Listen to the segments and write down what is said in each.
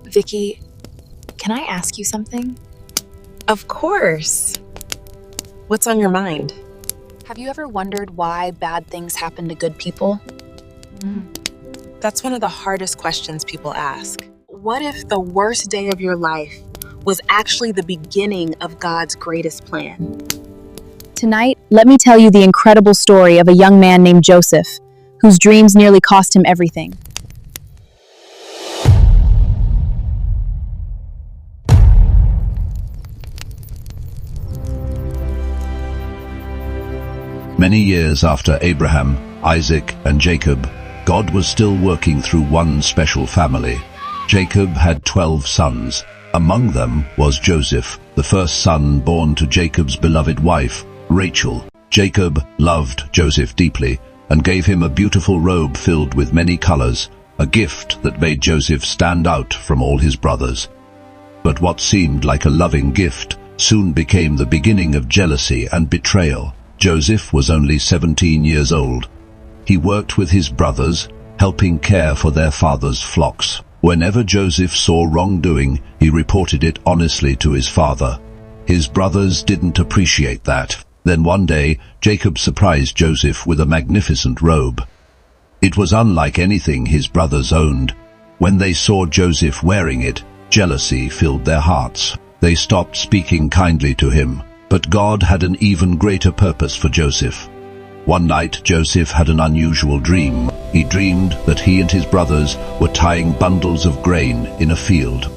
Vicky, can I ask you something? Of course. What's on your mind? Have you ever wondered why bad things happen to good people? That's one of the hardest questions people ask. What if the worst day of your life was actually the beginning of God's greatest plan? Tonight, let me tell you the incredible story of a young man named Joseph, whose dreams nearly cost him everything. Many years after Abraham, Isaac, and Jacob, God was still working through one special family. Jacob had 12 sons. Among them was Joseph, the first son born to Jacob's beloved wife, Rachel. Jacob loved Joseph deeply and gave him a beautiful robe filled with many colors, a gift that made Joseph stand out from all his brothers. But what seemed like a loving gift soon became the beginning of jealousy and betrayal. Joseph was only 17 years old. He worked with his brothers, helping care for their father's flocks. Whenever Joseph saw wrongdoing, he reported it honestly to his father. His brothers didn't appreciate that. Then one day, Jacob surprised Joseph with a magnificent robe. It was unlike anything his brothers owned. When they saw Joseph wearing it, jealousy filled their hearts. They stopped speaking kindly to him. But God had an even greater purpose for Joseph. One night, Joseph had an unusual dream. He dreamed that he and his brothers were tying bundles of grain in a field.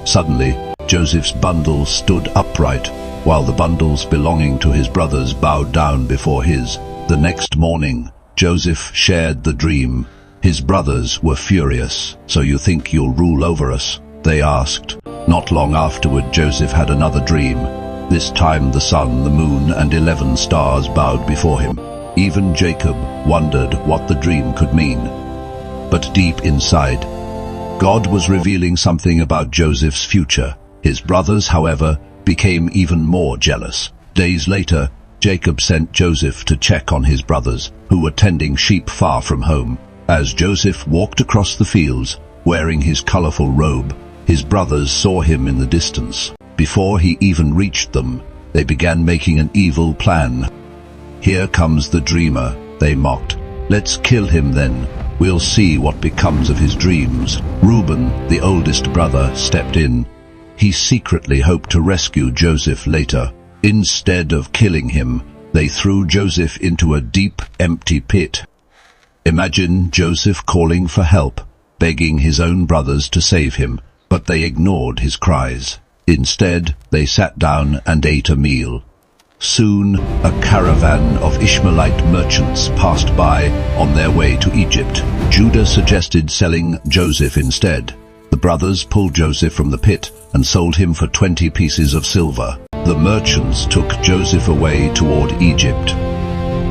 Suddenly, Joseph's bundle stood upright, while the bundles belonging to his brothers bowed down before his. The next morning, Joseph shared the dream. His brothers were furious. "So you think you'll rule over us?" they asked. Not long afterward, Joseph had another dream. This time the sun, the moon, and 11 stars bowed before him. Even Jacob wondered what the dream could mean. But deep inside, God was revealing something about Joseph's future. His brothers, however, became even more jealous. Days later, Jacob sent Joseph to check on his brothers, who were tending sheep far from home. As Joseph walked across the fields, wearing his colorful robe, his brothers saw him in the distance. Before he even reached them, they began making an evil plan. "Here comes the dreamer," they mocked. "Let's kill him then. We'll see what becomes of his dreams." Reuben, the oldest brother, stepped in. He secretly hoped to rescue Joseph later. Instead of killing him, they threw Joseph into a deep, empty pit. Imagine Joseph calling for help, begging his own brothers to save him, but they ignored his cries. Instead, they sat down and ate a meal. Soon, a caravan of Ishmaelite merchants passed by on their way to Egypt. Judah suggested selling Joseph instead. The brothers pulled Joseph from the pit and sold him for 20 pieces of silver. The merchants took Joseph away toward Egypt.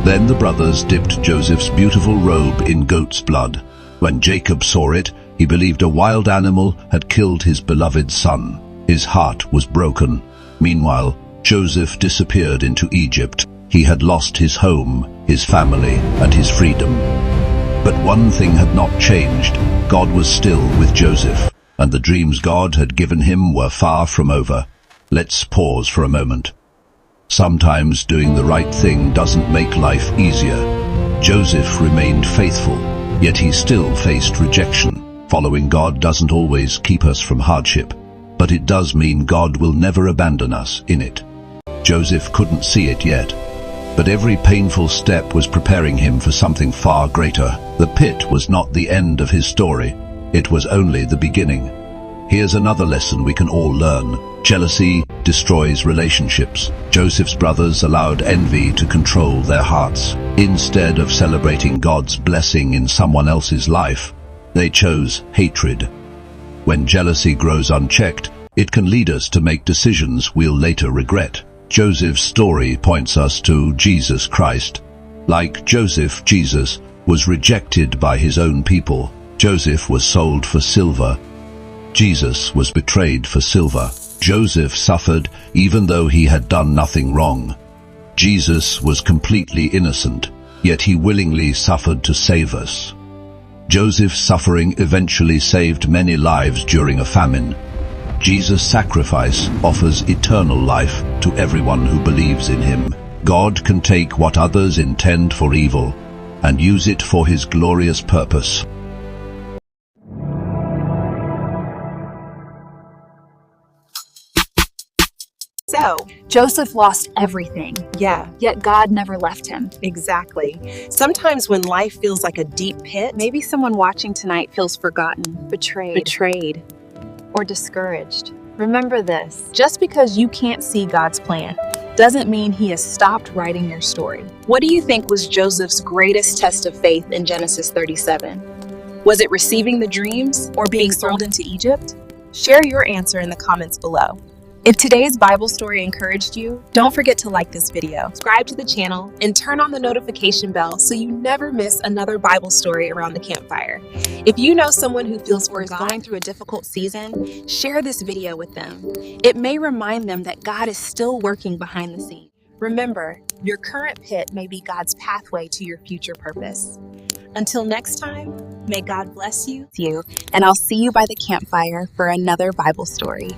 Then the brothers dipped Joseph's beautiful robe in goat's blood. When Jacob saw it, he believed a wild animal had killed his beloved son. His heart was broken. Meanwhile, Joseph disappeared into Egypt. He had lost his home, his family, and his freedom. But one thing had not changed. God was still with Joseph, and the dreams God had given him were far from over. Let's pause for a moment. Sometimes doing the right thing doesn't make life easier. Joseph remained faithful, yet he still faced rejection. Following God doesn't always keep us from hardship, but it does mean God will never abandon us in it. Joseph couldn't see it yet, but every painful step was preparing him for something far greater. The pit was not the end of his story. It was only the beginning. Here's another lesson we can all learn. Jealousy destroys relationships. Joseph's brothers allowed envy to control their hearts. Instead of celebrating God's blessing in someone else's life, they chose hatred. When jealousy grows unchecked, it can lead us to make decisions we'll later regret. Joseph's story points us to Jesus Christ. Like Joseph, Jesus was rejected by his own people. Joseph was sold for silver. Jesus was betrayed for silver. Joseph suffered even though he had done nothing wrong. Jesus was completely innocent, yet he willingly suffered to save us. Joseph's suffering eventually saved many lives during a famine. Jesus' sacrifice offers eternal life to everyone who believes in him. God can take what others intend for evil and use it for his glorious purpose. So, Joseph lost everything, yeah, yet God never left him. exactly. Sometimes when life feels like a deep pit, Maybe someone watching tonight feels forgotten, betrayed. or discouraged. Remember this: just because you can't see God's plan doesn't mean he has stopped writing your story. What do you think was Joseph's greatest test of faith in Genesis 37? Was it receiving the dreams or being sold into Egypt? Share your answer in the comments below. If today's Bible story encouraged you, don't forget to like this video, subscribe to the channel, and turn on the notification bell so you never miss another Bible story around the campfire. If you know someone who feels or is going through a difficult season, share this video with them. It may remind them that God is still working behind the scenes. Remember, your current pit may be God's pathway to your future purpose. Until next time, may God bless you, and I'll see you by the campfire for another Bible story.